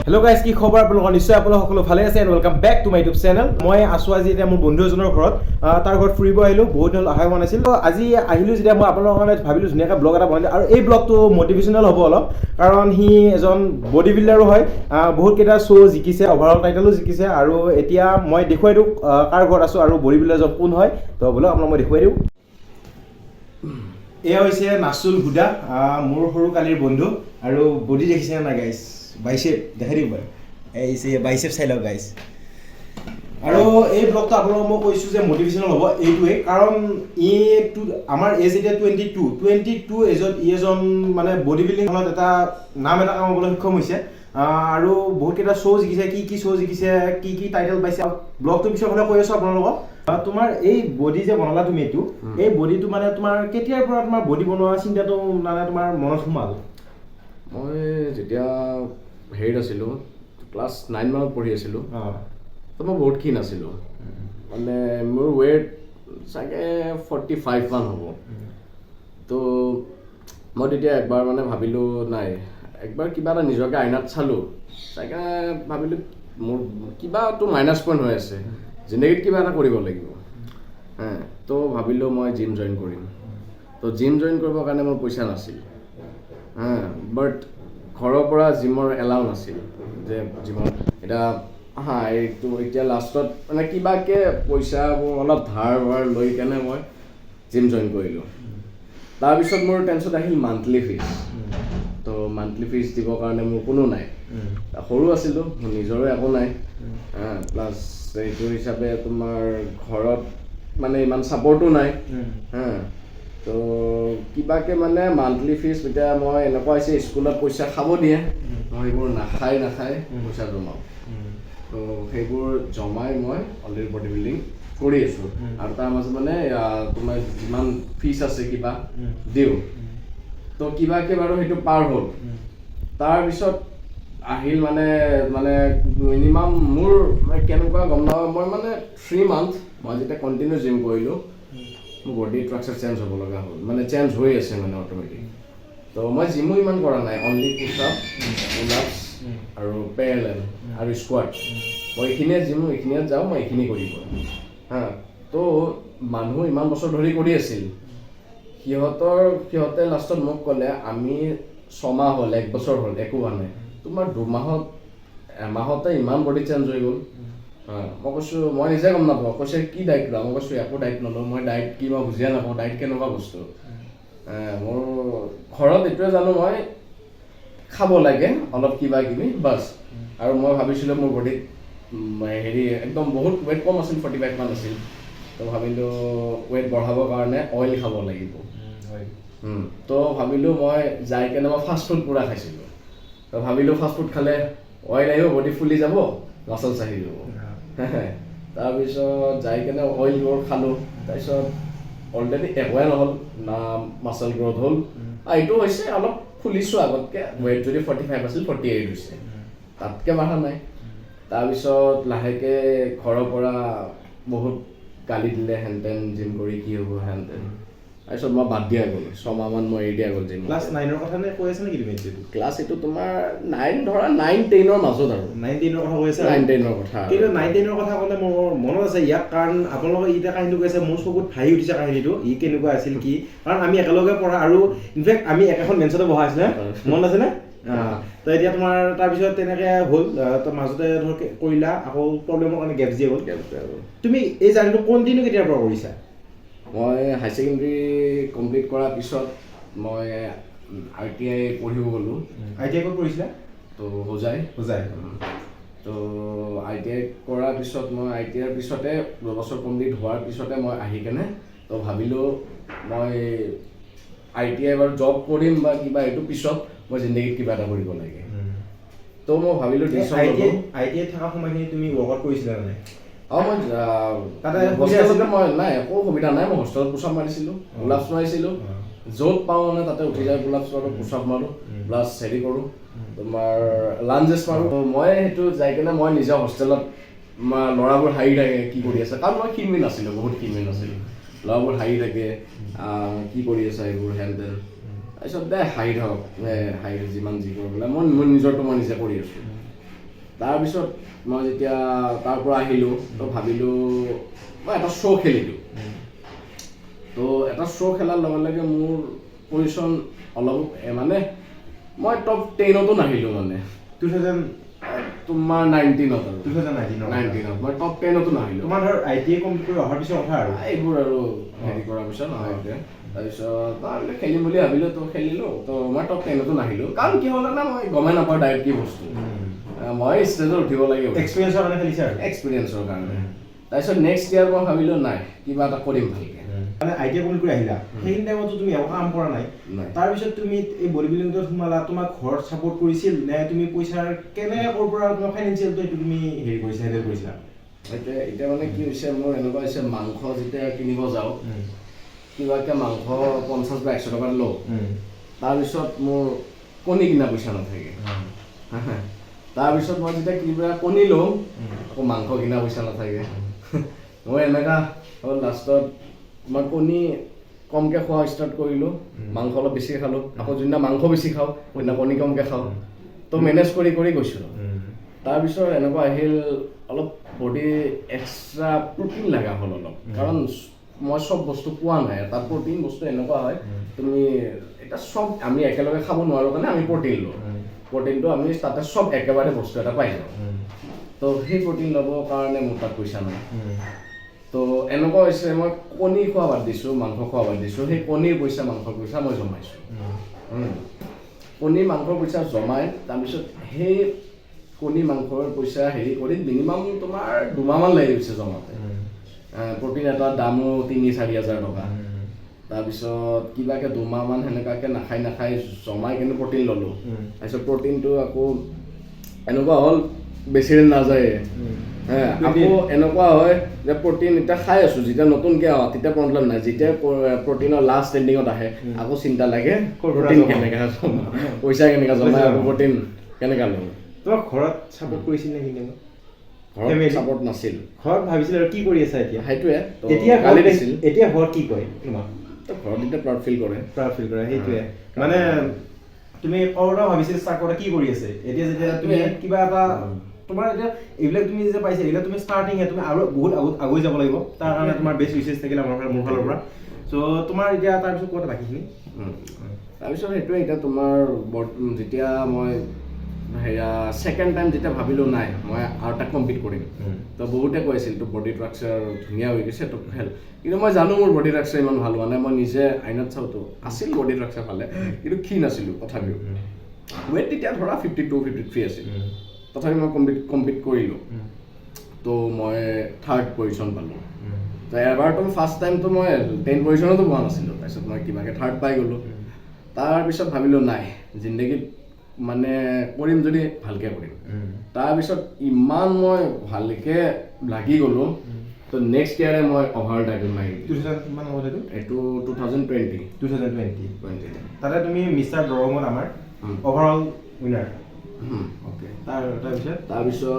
Hello guys, কি খবৰ আপোনালোকৰ নিশ্চয় আপোনালোক সকলো ভালে আছে and welcome back to my YouTube channel. মই আছো আজি এটা মোৰ বন্ধু এজনৰ ঘৰত তাৰ ঘৰত ফুৰিব আহিলো বহুত দিন আহা হোৱা নাছিল তো আজি আহিলো যেতিয়া মই আপোনালোকৰ কাৰণে ভাবিলো ধুনীয়াকৈ ব্লগ এটা বনাই আৰু এই ব্লগটো মোটিভেশনাল হ'ব অলপ কাৰণ হি এজন বডি বিল্ডাৰো হয় বহুত কেইটা শ্ব' জিকিছে ওভাৰঅল টাইটেলো জিকিছে আৰু এতিয়া মই দেখুৱাই দিওঁ কাৰ ঘৰত আছো আৰু বডি বিল্ডাৰজন কোন হয় তো বলক আপোনাক মই দেখুৱাই দিওঁ এয়া হৈছে নাচুল হুদা মোৰ সৰু কালিৰ বন্ধু আৰু বডি দেখিছে না গাইস বাইসেপ দেখাই দিম এই যে বাইসেপ চাই লওক গাইস আৰু এই ব্লগটো আপোনালোকক মই কৈছোঁ যে মোটিভেশ্যনেল হ'ব এইটোৱে কাৰণ এইটো আমাৰ এজ এতিয়া 22 এজত এজন মানে বডি বিল্ডিঙত এটা নাম এটা কামাবলৈ সক্ষম হৈছে আৰু বহুত কেইটা শ্ব' জিকিছে কি শ্ব' জিকিছে কি টাইটেল পাইছে ব্লগটোৰ পিছত হ'লে কৈ আছোঁ আপোনালোকক তোমাৰ এই বডি যে বনালা তুমি এইটো এই বডিটো মানে তোমাৰ কেতিয়াৰ পৰা তোমাৰ বডি বনোৱা চিন্তাটো মানে তোমাৰ মনত সোমাল মই যেতিয়া হেৰিত আছিলোঁ ক্লাছ 9 মানত পঢ়ি আছিলোঁ তো মই বহুত ক্ষীণ আছিলোঁ মানে মোৰ ৱেইট চাগে 45 মান হ'ব তো মই তেতিয়া একবাৰ মানে ভাবিলোঁ নাই একবাৰ কিবা এটা নিজকে আইনাত চালোঁ চাগে ভাবিলোঁ মোৰ কিবাটো মাইনাছ পইণ্ট হৈ আছে জিন্দগীত কিবা এটা কৰিব লাগিব তো ভাবিলোঁ মই জিম জইন কৰিম তো জিম জইন কৰিবৰ কাৰণে মোৰ পইচা নাছিল বাট ঘৰৰ পৰা জিমৰ এলাউ নাছিল যে জিমত এতিয়া এইটো এতিয়া লাষ্টত মানে কিবাকৈ পইচাবোৰ অলপ ধাৰ লৈ কেনে মই জিম জইন কৰিলোঁ তাৰপিছত মোৰ টেনশ্যন আহিল মান্থলি ফিজ তো মান্থলি ফিজ দিবৰ কাৰণে মোৰ কোনো নাই সৰু আছিলোঁ মোৰ নিজৰো একো নাই প্লাছ এইটো হিচাপে তোমাৰ ঘৰত মানে ইমান ছাপৰ্টো নাই তো কিবাকৈ মানে মান্থলি ফিজ এতিয়া মই এনেকুৱা হৈছে স্কুলত পইচা খাব দিয়ে মই সেইবোৰ নাখায় পইচা জমাওঁ তো সেইবোৰ জমাই মই অলৰেডি বডি বিল্ডিং কৰি আছোঁ আৰু তাৰ মাজত মানে তোমাৰ যিমান ফিজ আছে কিবা দিওঁ তো কিবাকৈ বাৰু সেইটো পাৰ হ'ল তাৰপিছত আহিল মানে মিনিমাম মোৰ কেনেকুৱা গম নাপাওঁ মই মানে 3 মান্থ মই যেতিয়া কণ্টিনিউ জিম কৰিলোঁ মোৰ বডি ষ্ট্ৰাকচাৰ চেঞ্জ হ'ব লগা হ'ল মানে চেঞ্জ হৈ আছে মানে অট'মেটিক তো মই জিমো ইমান কৰা নাই অনলি পুছ আপ পুল আপছ আৰু পেৰেলেল আৰু স্কোৱাট মই এইখিনিয়ে জিম এইখিনিয়ে যাওঁ মই এইখিনি কৰিব তো মানুহ ইমান বছৰ ধৰি কৰি আছিল সিহঁতে লাষ্টত মোক ক'লে আমি 6 মাহ হ'ল 1 বছৰ হ'ল একো হোৱা নাই তোমাৰ 2 মাহত এমাহতে ইমান বডি চেঞ্জ হৈ গ'ল মই কৈছোঁ মই নিজে গম নাপাওঁ কৈছে কি ডাইট লোৱা মই কৈছোঁ একো ডাইট নলওঁ মই ডাইট কি মই বুজিয়ে নাপাওঁ ডাইট কেনেকুৱা বস্তু মোৰ ঘৰত এইটোৱে জানো মই খাব লাগে অলপ কিবা কিবি বাছ আৰু মই ভাবিছিলোঁ মোৰ বডিত হেৰি একদম বহুত ৱেইট কম আছিল 45 মান আছিল তো ভাবিলোঁ ৱেইট বঢ়াবৰ কাৰণে অইল খাব লাগিব তো ভাবিলোঁ মই যাই কেনে মই ফাষ্ট ফুড পূৰা খাইছিলোঁ তো ভাবিলোঁ ফাষ্ট ফুড খালে অইল আহিব বডি ফুলি যাব মাছলছ আহি যাব তাৰপিছত যাই কেনে অইলবোৰ খালোঁ তাৰপিছত অলৰেডি একোৱে নহ'ল না মাছল গ্ৰ'থ হ'ল এইটো হৈছে অলপ ফুলিছোঁ আগতকৈ ৱেইট যদি 45 আছিল 48 হৈছে তাতকৈ বাঢ়া নাই তাৰপিছত লাহেকৈ ঘৰৰ পৰা বহুত গালি দিলে হেনটেন জিম কৰি কি হ'ব হেনটেন তাৰপিছত মই বাদ দিয়া গ'ল 6 মাহমান মই এৰি দিয়া গ'ল জিম ক্লাছ 9ৰ কথা নে কৈ আছে নেকি তুমি ক্লাছ এইটো তোমাৰ 9 ধৰা 9-10ৰ মাজত আৰু 9-10ৰ কথা কৈ আছে 9-10ৰ কথা কিন্তু 9-10ৰ কথা ক'লে মোৰ মনত আছে ইয়াক কাৰণ আপোনালোকে এতিয়া কাহিনীটো কৈছে মোৰ চকুত ভাহি উঠিছে কাহিনীটো ই কেনেকুৱা আছিল কি কাৰণ আমি একেলগে পঢ়া আৰু ইনফেক্ট আমি একেখন বেঞ্চতে বহা আছিলে মনত আছেনে তো এতিয়া তোমাৰ তাৰপিছত তেনেকৈ হ'ল তো মাজতে ধৰ কৰিলা আকৌ প্ৰব্লেমৰ কাৰণে গেপছ দিয়ে গ'ল তুমি এই জাৰ্ণিটো কণ্টিনিউ কেতিয়াৰ পৰা কৰিছা মই হাই ছেকেণ্ডেৰী কমপ্লিট কৰাৰ পিছত মই ITI পঢ়িব গ'লোঁ ITI ক'ত পঢ়িছিলা তো হোজাই তো ITI কৰাৰ পিছত মই ITIৰ পিছতে 2 বছৰ কমপ্লিট হোৱাৰ পিছতে মই আহি কেনে তো ভাবিলোঁ মই ITI বাৰু জব কৰিম বা কিবা এইটো পিছত মই জিন্দগীত কিবা এটা কৰিব লাগে তো মই ভাবিলোঁ ITI থকা সময়খিনি তুমি ৱৰ্কআউট কৰিছিলা মানে মই তাতে হোষ্টেলতে মই নাই একো সুবিধা নাই মই হোষ্টেলত পুচাপ মাৰিছিলোঁ গোলাপছ মাৰিছিলোঁ য'ত পাওঁ মানে তাতে উঠি যায় গোলাপছ মাৰোঁ পুচাপ মাৰোঁ প্লাছ হেৰি কৰোঁ তোমাৰ লাঞ্জেছ মাৰোঁ মই সেইটো যাই কিনে মই নিজে হোষ্টেলত ল'ৰাবোৰ হাঁহি থাকে কি কৰি আছে কাৰণ মই ক্ষীণমিন আছিলোঁ বহুত ক্ষীণমিন আছিলোঁ ল'ৰাবোৰ হাঁহি থাকে কি কৰি আছে এইবোৰ হেন তেন তাৰপিছত দে হাঁহি থাকক হাঁহি যিমান যি কৰোঁ বোলে মই নিজৰটো মই নিজে কৰি আছোঁ তাৰপিছত মই যেতিয়া তাৰ পৰা আহিলোঁ তো ভাবিলোঁ মই এটা শ্ব' খেলিলোঁ। তো এটা শ্ব' খেলাৰ লগে লগে মোৰ পজিশ্যন অলপ মানে মই টপ 10তো নাহিলোঁ মানে 2000 তোমাৰ 19ত আৰু 2019 মই টপ 10তো নাহিলোঁ। তোমাৰ ধৰ ITI কমপ্লিট কৰি অহাৰ পিছৰ কথা আৰু এইবোৰ আৰু হেৰি কৰাৰ পিছত নহয় এতিয়া তাৰপিছত খেলিম বুলি ভাবিলোঁ তো খেলিলোঁ তো মই টপ 10তো নাহিলোঁ কাৰণ কি হ'ল না মই গমেই নাপাওঁ ডাইৰেক্ট কি বস্তু মই ষ্টেজত উঠিব লাগিব এক্সপিৰিয়েঞ্চৰ কাৰণে খেলিছে আৰু এক্সপিৰিয়েঞ্চৰ কাৰণে। তাৰপিছত নেক্সট ইয়াৰ মই ভাবিলোঁ নাই কিবা এটা কৰিম ভালকৈ মানে ITI কমপ্লিট কৰি আহিলা সেইখিনি টাইমতো তুমি একো কাম কৰা নাই তাৰপিছত তুমি এই বডি বিল্ডিংটোত সোমালা তোমাক ঘৰত ছাপোৰ্ট কৰিছিল নে তুমি পইচাৰ কেনে ক'ৰ পৰা তোমাৰ ফাইনেন্সিয়েলটো এইটো তুমি হেৰি কৰিছা হেণ্ডেল কৰিছিলা? এতিয়া মানে কি হৈছে মোৰ এনেকুৱা হৈছে মাংস যেতিয়া কিনিব যাওঁ কিবাকৈ মাংস 50 বা 100 টকাত লওঁ তাৰপিছত মোৰ কণী কিনা পইচা নাথাকে তাৰপিছত মই যেতিয়া কিবা কণী লওঁ আকৌ মাংস কিনা পইচা নাথাকে মই এনেকুৱা হ'ল লাষ্টত মই কণী কমকৈ খোৱা ষ্টাৰ্ট কৰিলোঁ মাংস অলপ বেছি খালোঁ আকৌ যোনদিনা মাংস বেছি খাওঁ সেইদিনা কণী কমকৈ খাওঁ তো মেনেজ কৰি গৈছিলোঁ। তাৰপিছত এনেকুৱা আহিল অলপ বডি এক্সট্ৰা প্ৰটিন লগা হ'ল অলপ কাৰণ মই চব বস্তু পোৱা নাই এটা প্ৰটিন বস্তু এনেকুৱা হয় তুমি এতিয়া চব আমি একেলগে খাব নোৱাৰোঁ কাৰণে আমি প্ৰটিন লওঁ প্ৰটিনটো আমি তাতে চব একেবাৰে বস্তু এটা পাই যাওঁ তো সেই প্ৰটিন ল'বৰ কাৰণে মোৰ তাত পইচা নাই তো এনেকুৱা হৈছে মই কণী খোৱা বাদ দিছোঁ মাংস খোৱা বাদ দিছোঁ সেই কণীৰ পইচা মাংসৰ পইচা মই জমাইছোঁ কণী মাংসৰ পইচা জমাই তাৰপিছত সেই কণী মাংসৰ পইচা হেৰি কৰি মিনিমাম তোমাৰ 2 মাহমান লাগি গৈছে জমাতে প্ৰটিন এটাৰ দামো 3-4 হাজাৰ টকা তাৰপিছত কিবাকৈ 2 মাহমান সেনেকুৱাকৈ নাখাই জমাই কিন্তু প্ৰটিন ল'লোঁ তাৰপিছত প্ৰটিনটো আকৌ এনেকুৱা হ'ল বেছি দিন নাযায় আকৌ এনেকুৱা হয় যে প্ৰটিন এতিয়া খাই আছোঁ যেতিয়া নতুনকৈ আহোঁ তেতিয়া প্ৰব্লেম নাই যেতিয়া প্ৰটিনৰ লাষ্ট এণ্ডিঙত আহে আকৌ চিন্তা লাগে প্ৰটিন কেনেকৈ জমা পইচা কেনেকৈ জমা আকৌ প্ৰটিন কেনেকৈ ল'ম। তোমাক ঘৰত ছাপোৰ্ট কৰিছিল নে কিন্তু? ঘৰত ছাপোৰ্ট নাছিল ঘৰত ভাবিছিল আৰু কি কৰি আছা এতিয়া সেইটোৱে এতিয়া গালি দিছিল এতিয়া ঘৰত কি কয় তোমাক? ঘৰত এতিয়া প্ৰাউড ফিল কৰে সেইটোৱে মানে তুমি কৰোঁতে ভাবিছিল ষ্টাৰ্ট কি কৰি আছে এতিয়া যেতিয়া তুমি কিবা এটা তোমাৰ এতিয়া এইবিলাক তুমি যে পাইছা এইবিলাক তুমি ষ্টাৰ্টিংহে তুমি আৰু বহুত আগুৱাই যাব লাগিব তাৰ কাৰণে তোমাৰ বেষ্ট উইচেছ থাকিলে মোৰ ফালৰ পৰা চ' তোমাৰ এতিয়া তাৰপিছত ক'ত বাকীখিনি তাৰপিছত সেইটোৱে এতিয়া তোমাৰ যেতিয়া মই সেয়া ছেকেণ্ড টাইম যেতিয়া ভাবিলোঁ নাই মই আৰু এটা কম্পিট কৰিম তো বহুতে কৈছিল তোৰ বডি ষ্ট্ৰাকচাৰ ধুনীয়া হৈ গৈছে তোক খেল কিন্তু মই জানো মোৰ বডি ষ্ট্ৰাকচাৰ ইমান ভাল হোৱা নাই মই নিজে আইনত চাওঁতো আছিল বডি ষ্ট্ৰাকচাৰ ভালে কিন্তু ক্ষীণ আছিলোঁ তথাপিও ৱেট তেতিয়া ধৰা 52-53 আছিল তথাপি মই কম্পিট কৰিলোঁ তো মই 3rd পজিশ্যন পালোঁ তো এবাৰতো ফাৰ্ষ্ট টাইমটো মই 10 পজিশ্যনতো পোৱা নাছিলোঁ তাৰপিছত মই কিবাকৈ 3rd পাই গ'লোঁ তাৰপিছত ভাবিলোঁ নাই জিন্দগীত মানে কৰিম যদি ভালকৈ কৰিম তাৰপিছত ইমান মই ভালকৈ লাগি গ'লোঁ তো নেক্সট ইয়াৰে মই অভাৰ টাইটেল মাৰিলোঁ এইটো 2020 তাতে তুমি মিষ্টাৰ দৰঙত আমাৰ অভাৰঅল উইনাৰ তাৰপিছত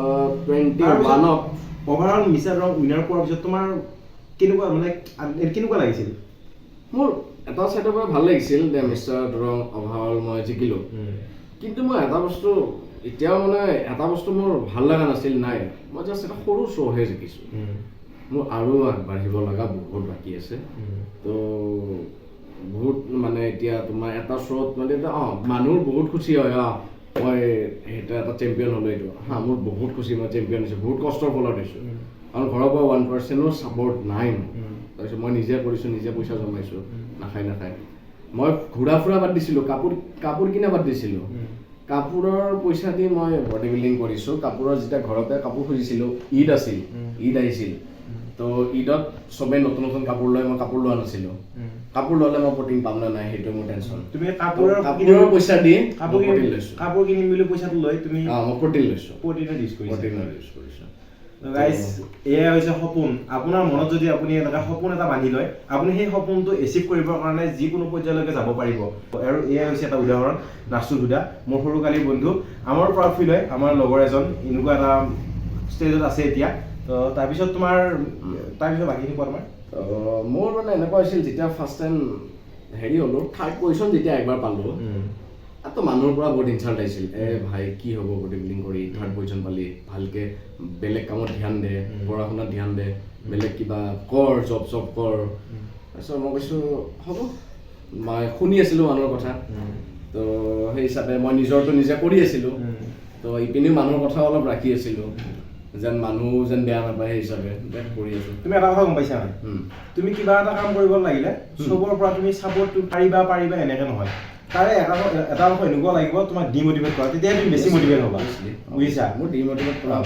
21ত অভাৰঅল মিষ্টাৰ দৰং উইনাৰ পোৱাৰ পিছত তোমাৰ কেনেকুৱা লাগিছিল? মোৰ এটা চাইডৰ পৰা ভাল লাগিছিল যে মিষ্টাৰ দৰং অভাৰঅল মই জিকিলোঁ কিন্তু মই এটা বস্তু এতিয়াও মানে এটা বস্তু মোৰ ভাল লগা নাছিল নাই মই জাষ্ট এটা সৰু শ্ব'হে জিকিছোঁ মোৰ আৰু আগবাঢ়িব লগা বহুত বাকী আছে তো বহুত মানে এতিয়া তোমাৰ এটা শ্ব'ত মানে মানুহৰ বহুত খুচি হয় মই সেইটো এটা চেম্পিয়ন হ'লোঁ এইটো মোৰ বহুত খুচি মই চেম্পিয়ন হৈছোঁ বহুত কষ্টৰ ফলত হৈছোঁ কাৰণ ঘৰৰ পৰা 1%ও ছাপৰ্ট নাই তাৰপিছত মই নিজে কৰিছোঁ নিজে পইচা জমাইছোঁ নাখায় মই ঘূৰা ফুৰা বাদ দিছিলোঁ কাপোৰ কিনা বাদ দিছিলোঁ কাপোৰৰ পইচা দি মই বডি বিল্ডিং কৰিছোঁ কাপোৰৰ যেতিয়া ঘৰতে কাপোৰ খুজিছিলোঁ ঈদ আহিছিল তো ঈদত চবেই নতুন কাপোৰ লৈ মই কাপোৰ লোৱা নাছিলোঁ কাপোৰ ল'লে মই প্ৰটিন পাম নে নাই সেইটো মোৰ টেনশ্যন তুমি কাপোৰৰ পইচা দি কাপোৰ কিনিম বুলি পইচাটো লৈ তুমি মই প্ৰটিন লৈছোঁ প্ৰটিনৰ ইউজ কৰিছোঁ গাইজ এয়া হৈছে সপোন আপোনাৰ মনত যদি আপুনি এনেকুৱা সপোন এটা বান্ধি লয় আপুনি সেই সপোনটো এচিভ কৰিবৰ কাৰণে যিকোনো পৰ্যায়লৈকে যাব পাৰিব আৰু এয়া হৈছে এটা উদাহৰণ নাচুৰ হুদা মোৰ সৰুকালিৰ বন্ধু আমাৰ প্ৰাউড ফিল হয় আমাৰ লগৰ এজন এনেকুৱা এটা ষ্টেজত আছে এতিয়া তো তাৰপিছত বাকীখিনি কোৱা তোমাৰ মোৰ মানে এনেকুৱা হৈছিল যেতিয়া ফাৰ্ষ্ট টাইম হেৰি হ'লোঁ 3rd পজিশ্যন যেতিয়া একবাৰ পালোঁ তো মানুহৰ পৰা বহুত ইনচাল্ট আহিছিল ভাই কি হ'ব বডি বিল্ডিং কৰি থাৰ্ড পজিশ্যন পালি ভালকে বেলেগ কামত ধ্যান দে পঢ়া শুনাত ধ্যান দে বেলেগ কিবা কৰ জব কৰ তাৰপিছত মই কৈছোঁ হ'ব মই শুনি আছিলোঁ মানুহৰ কথা তো সেই হিচাপে মই নিজৰটো নিজে কৰি আছিলোঁ তো ইপিনেও মানুহৰ কথা অলপ ৰাখি আছিলোঁ যেন মানুহ যেন বেয়া নাপায় সেই হিচাপে কৰি আছোঁ তুমি এটা কথা গম পাইছা নাই তুমি কিবা এটা কাম কৰিব লাগিলে চবৰ পৰা তুমি ছাপোৰ্ট পাৰিবা এনেকৈ নহয় তাৰে এটা অংশ এনেকুৱা লাগিব তোমাক ডিমোটিভেট কৰা তেতিয়া তুমি বেছি মটিভেট হ'বা বুজিছা মোৰ ডিমোটিভেট কৰা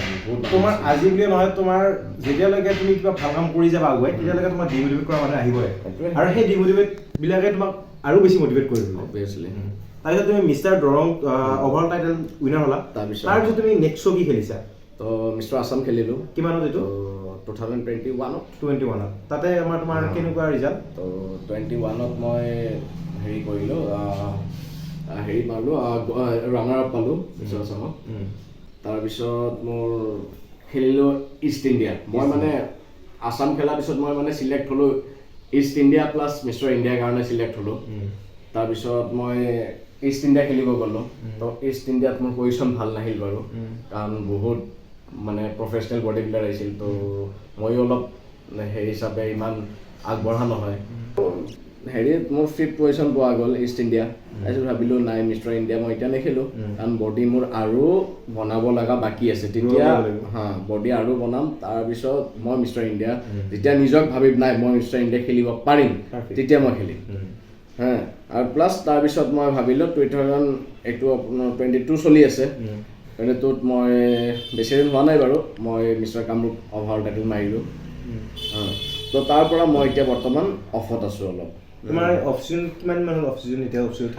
তোমাৰ আজি বুলি নহয় তোমাৰ যেতিয়ালৈকে তুমি কিবা ভাল কাম কৰি যাবা আগুৱাই তেতিয়ালৈকে তোমাক ডিমোটিভেট কৰা মানুহ আহিবই আৰু সেই ডিমোটিভেটবিলাকে তোমাক আৰু বেছি মটিভেট কৰি দিব অবভিয়াছলি তাৰপিছত তুমি mister Darrang overall title winner হ'লা তাৰপিছত তুমি নেক্সট শ্ব' কি খেলিছা তো মিষ্টাৰ আছাম খেলিলোঁ কিমানত এইটো 2021 তাতে তোমাৰ কেনেকুৱা ৰিজাল্ট তো 21ত মই হেৰি কৰিলোঁ হেৰি মাৰিলোঁ ৰানাৰ আপ পালোঁ মিষ্টাৰ আছামত তাৰপিছত মোৰ খেলিলোঁ ইষ্ট ইণ্ডিয়া মই মানে আছাম খেলাৰ পিছত মই মানে চিলেক্ট হ'লোঁ ইষ্ট ইণ্ডিয়া প্লাছ মিষ্টাৰ ইণ্ডিয়াৰ কাৰণে চিলেক্ট হ'লোঁ তাৰপিছত মই ইষ্ট ইণ্ডিয়া খেলিব গ'লোঁ তো ইষ্ট ইণ্ডিয়াত মোৰ পজিশ্যন ভাল নাহিল বাৰু কাৰণ বহুত মানে প্ৰফেচনেল বডি বিল্ডাৰ আহিছিল তো ময়ো অলপ সেই হিচাপে ইমান আগবঢ়া নহয় হেৰিত মোৰ 5th পজিশ্যন পোৱা গ'ল ইষ্ট ইণ্ডিয়া তাৰপিছত ভাবিলোঁ নাই মিষ্টাৰ ইণ্ডিয়া মই এতিয়া নেখেলোঁ কাৰণ বডি মোৰ আৰু বনাব লগা বাকী আছে তেতিয়া বডি আৰু বনাম তাৰপিছত মই মিষ্টাৰ ইণ্ডিয়া যেতিয়া নিজক ভাবিম নাই মই মিষ্টাৰ ইণ্ডিয়া খেলিব পাৰিম তেতিয়া মই খেলিম আৰু প্লাছ তাৰপিছত মই ভাবিলোঁ 2022 চলি আছে 22ত মই বেছি দিন হোৱা নাই বাৰু মই মিষ্টাৰ কামৰূপ অভাৰঅল টাইটেল মাৰিলোঁ তো তাৰ পৰা মই এতিয়া বৰ্তমান অফত আছোঁ অলপ তোমাৰ অফ চিজন কিমান মান হ'ল অফ চিজন এতিয়া অফ চিজন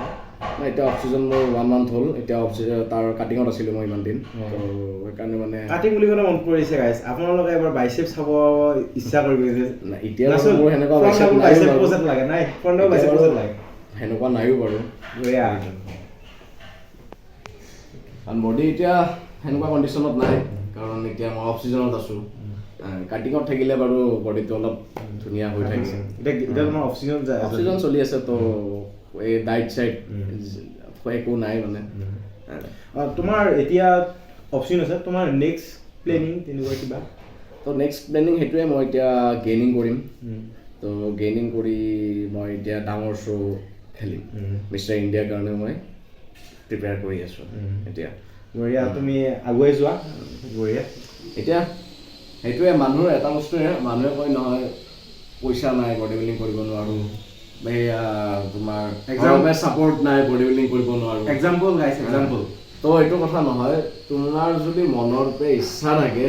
নাই এতিয়া অফ চিজন মোৰ 1 মান্থ হ'ল এতিয়া অফ চিজন তাৰ কাটিঙত আছিলোঁ মই ইমান দিন তো সেইকাৰণে মানে কাটিং বুলি ক'লে মনত পৰিছে গাইছ আপোনালোকে এবাৰ বাইচেপ চাব ইচ্ছা কৰিব নাই এতিয়া মোৰ সেনেকুৱা বাইচেপ লাগে নাই ফ্ৰণ্টৰ বাইচেপ লাগে সেনেকুৱা নাইও বাৰু কাৰণ বডি এতিয়া সেনেকুৱা কণ্ডিশ্যনত নাই কাৰণ এতিয়া মই অফ চিজনত আছোঁ কাটিঙত থাকিলে বাৰু বডিটো অলপ ধুনীয়া হৈ থাকে এতিয়া তোমাৰ অফ চিজন চলি আছে তো এই ডাইট চাইট একো নাই মানে তোমাৰ এতিয়া অফ চিজন আছে তোমাৰ নেক্সট প্লেনিং তেনেকুৱা কিবা তো নেক্সট প্লেনিং সেইটোৱে মই এতিয়া গেইনিং কৰিম তো গেইনিং কৰি মই এতিয়া ডাঙৰ শ্ব' খেলিম মিষ্টাৰ ইণ্ডিয়াৰ কাৰণে মই প্ৰিপেয়াৰ কৰি আছোঁ এতিয়া বঢ়িয়া তুমি আগুৱাই যোৱা বঢ়িয়া এতিয়া সেইটোৱে মানুহৰ এটা বস্তুৱে মানুহে কয় নহয় পইচা নাই বডি বিল্ডিং কৰিব নোৱাৰোঁ এয়া তোমাৰ ছাপৰ্ট নাই বডি বিল্ডিং কৰিব নোৱাৰোঁ এক্সাম্পল তো এইটো কথা নহয় তোমাৰ যদি মনৰ পৰা ইচ্ছা থাকে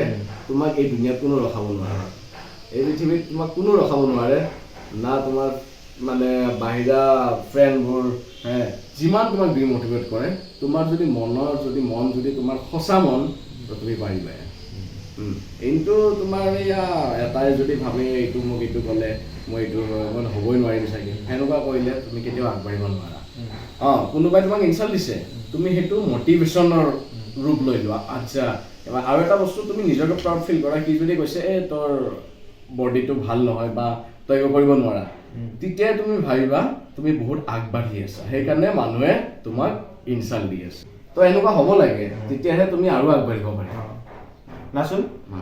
তোমাক এই দুনিয়াত কোনো ৰখাব নোৱাৰে এই পৃথিৱীত তোমাক কোনো ৰখাব নোৱাৰে না তোমাৰ মানে বাহিৰা ফ্ৰেণ্ডবোৰ যিমান তোমাক ডিমোটিভেট কৰে তোমাৰ যদি মন যদি তোমাৰ সঁচা মন তুমি পাৰিবা কিন্তু তোমাৰ এয়া এটাই যদি ভাবে এইটো মোক এইটো ক'লে মই এইটো মই হ'বই নোৱাৰিম চাগে সেনেকুৱা কৰিলে তুমি কেতিয়াও আগবাঢ়িব নোৱাৰা কোনোবাই তোমাক ইনচাল্ট দিছে তুমি সেইটো মটিভেশ্যনৰ ৰূপ লৈ লোৱা আচ্ছা আৰু এটা বস্তু তুমি নিজকে প্ৰাউড ফিল কৰা কি যদি কৈছে তোৰ বডিটো ভাল নহয় বা তই একো কৰিব নোৱাৰা তেতিয়াই তুমি ভাবিবা তুমি বহুত আগবাঢ়ি আছা সেইকাৰণে মানুহে তোমাক ইনচাল্ট দি আছে তো এনেকুৱা হ'ব লাগে তেতিয়াহে তুমি আৰু আগবাঢ়িব পাৰিবা নাচোন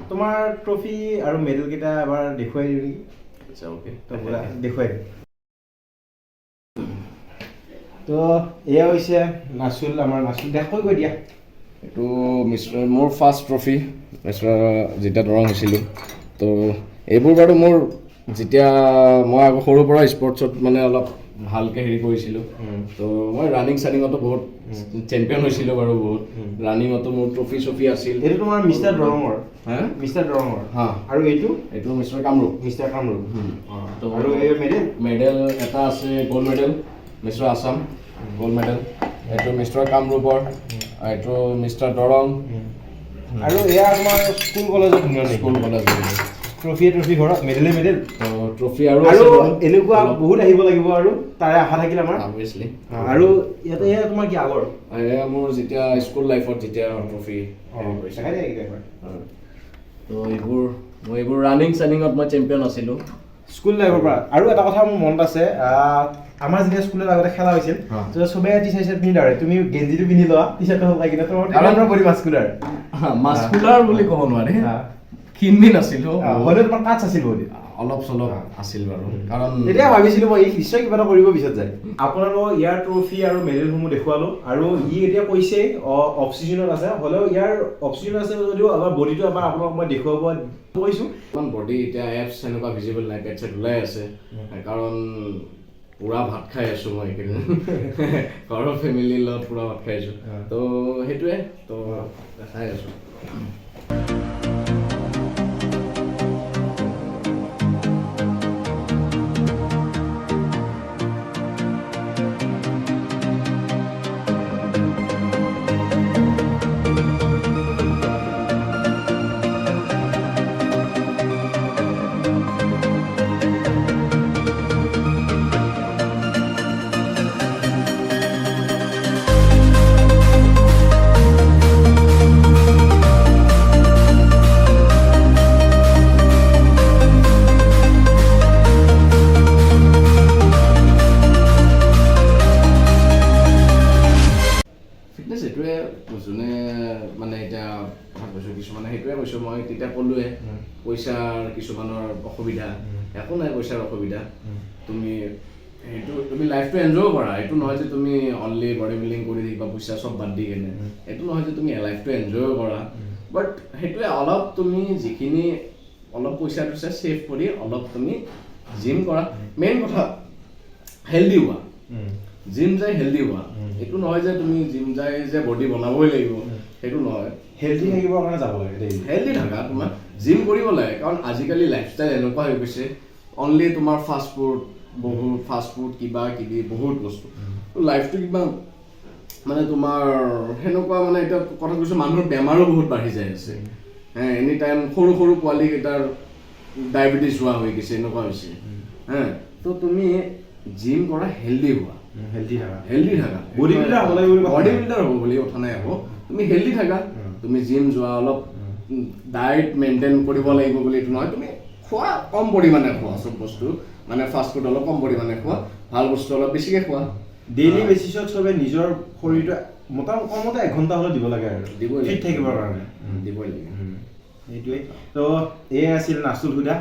তোমাৰ ট্ৰফি আৰু মেডেল কেইটা এবাৰ দেখুৱাই দিওঁ নেকি আচ্ছা ওকে দেখুৱাই দিম তো এয়া হৈছে নাচুল আমাৰ নাচুল দেখুৱাই গৈ দিয়া এইটো মোৰ ফাৰ্ষ্ট ট্ৰফি যেতিয়া দৰং হৈছিলোঁ তো এইবোৰ বাৰু মোৰ যেতিয়া মই আকৌ সৰুৰ পৰা স্পৰ্টছত মানে অলপ ভালকৈ হেৰি কৰিছিলোঁ তো মই ৰানিং চানিঙতো বহুত চেম্পিয়ন হৈছিলোঁ বাৰু বহুত ৰানিঙতো মোৰ ট্ৰফি আছিল এইটো তোমাৰ মিষ্টাৰ দৰঙৰ আৰু এইটো মিষ্টাৰ কামৰূপ তো আৰু এই মেডেল এটা আছে gold medal mister Assam gold medal এইটো মিষ্টাৰ কামৰূপৰ এইটো মিষ্টাৰ দৰং আৰু এয়া তোমাৰ স্কুল কলেজত ট্ৰফি ঘৰত মেডেল ট্ৰফি আৰু এনেকুৱা বহুত আহিব লাগিব আৰু তাৰে আশা থাকিল আমাৰ অবভিয়াছলি আৰু ইয়াতে তোমাৰ কি আগৰ মোৰ যেতিয়া স্কুল লাইফত যেতিয়া ট্ৰফি তো এইবোৰ ৰানিং চানিঙত মই চেম্পিয়ন আছিলোঁ স্কুল লাইফৰ পৰা আৰু এটা কথা মোৰ মনত আছে আমাৰ যেতিয়া স্কুলত আগতে খেলা হৈছিল তো চবে টি চাৰ্ট পিন্ধি ধৰে তুমি গেঞ্জিটো পিন্ধি লোৱা টি চাৰ্টটো সলাই কিনে তোমাৰ আমাৰ বডি মাস্কুলাৰ মাস্কুলাৰ বুলি ক'ব নোৱাৰি ক্ষীণমিন আছিলো হ'লেও তোমাৰ কাচ আছিল বডি অলপ চলপ আছিল বাৰু কাৰণ এতিয়া ভাবিছিলো মই নিশ্চয় কিবা এটা কৰিব পিছত যায় আপোনালোকক ইয়াৰ ট্ৰফি আৰু মেডেলসমূহ দেখুৱালো আৰু ই এতিয়া কৈছে অফ চিজনত আছে হ'লেও ইয়াৰ অফ চিজন আছে যদিও আমাৰ বডিটো আমাৰ আপোনালোকক মই দেখুৱাব কৈছোঁ ইমান বডি এতিয়া এপছ এনেকুৱা ভিজিবল নাই পেট চেট ওলাই আছে কাৰণ পুৰা ভাত খাই আছো মই এইকেইদিন ঘৰৰ ফেমিলিৰ লগত পুৰা ভাত খাই আছো তো সেইটোৱে তো খাই আছো যোনে মানে এতিয়া কথা কৈছোঁ কিছুমানে সেইটোৱে কৈছোঁ মই তেতিয়া ক'লোৱে পইচাৰ কিছুমানৰ অসুবিধা একো নাই পইচাৰ অসুবিধা তুমি সেইটো তুমি লাইফটো এনজয় কৰা এইটো নহয় যে তুমি অনলি বডি বিল্ডিং কৰি থাকিবা পইচা চব বাদ দি কেনে এইটো নহয় যে তুমি লাইফটো এনজয় কৰা বাট সেইটোৱে অলপ তুমি যিখিনি অলপ পইচা টইচা ছেভ কৰি অলপ তুমি জিম কৰা মেইন কথা হেল্ডি হোৱা জিম যাই হেল্ডি হোৱা এইটো নহয় যে তুমি জিম যাই যে বডি বনাবই লাগিব সেইটো নহয় হেল্ডি থাকিবৰ কাৰণে যাব লাগে হেল্ডি থাকা তোমাৰ জিম কৰিব লাগে কাৰণ আজিকালি লাইফষ্টাইল এনেকুৱা হৈ গৈছে অনলি তোমাৰ ফাষ্ট ফুড বহুত ফাষ্ট ফুড কিবা কিবি বহুত বস্তু লাইফটো কিবা মানে তোমাৰ সেনেকুৱা মানে এতিয়া কথা কৈছোঁ মানুহৰ বেমাৰো বহুত বাঢ়ি যাই আছে এনি টাইম সৰু সৰু পোৱালীকেইটাৰ ডায়েবেটিছ হোৱা হৈ গৈছে এনেকুৱা হৈছে তো তুমি জিম কৰা হেল্ডি হোৱা হেল্ডি থাকা বডি বিল্ডাৰ হ'ব বুলি কথা নাই আকৌ তুমি হেল্ডি থাকা তুমি জিম যোৱা অলপ ডায়েট মেইনটেইন কৰিব লাগিব বুলি এইটো নহয় তুমি খোৱা কম পৰিমাণে খোৱা চব বস্তু মানে ফাষ্ট ফুড অলপ কম পৰিমাণে খোৱা ভাল বস্তু অলপ বেছিকৈ খোৱা ডেইলি বেচিছত চবে নিজৰ শৰীৰটো কমতে 1 ঘণ্টা হ'লেও দিব লাগে আৰু ফিট থাকিবৰ কাৰণে দিবই লাগে এইটোৱে তো এই আছিল নাচুল হুদা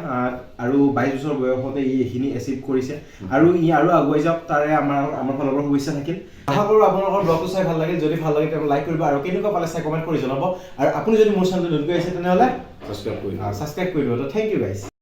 আৰু 22 বছৰ বয়সতে ই এইখিনি এচিভ কৰিছে আৰু ই আৰু আগুৱাই যাওক তাৰে আমাৰ ফালৰ পৰা শুভেচ্ছা থাকিল আশা কৰোঁ আপোনালোকৰ ব্লগটো চাই ভাল লাগিল যদি ভাল লাগে তেন্তে লাইক কৰিব আৰু কেনেকুৱা পালে চাই কমেণ্ট কৰি জনাব আৰু আপুনি যদি মোৰ চেনেলটো নতুনকৈ আহিছে তেনেহ'লে ছাবস্ক্ৰাইব কৰি দিব তো থেংক ইউ গাইজ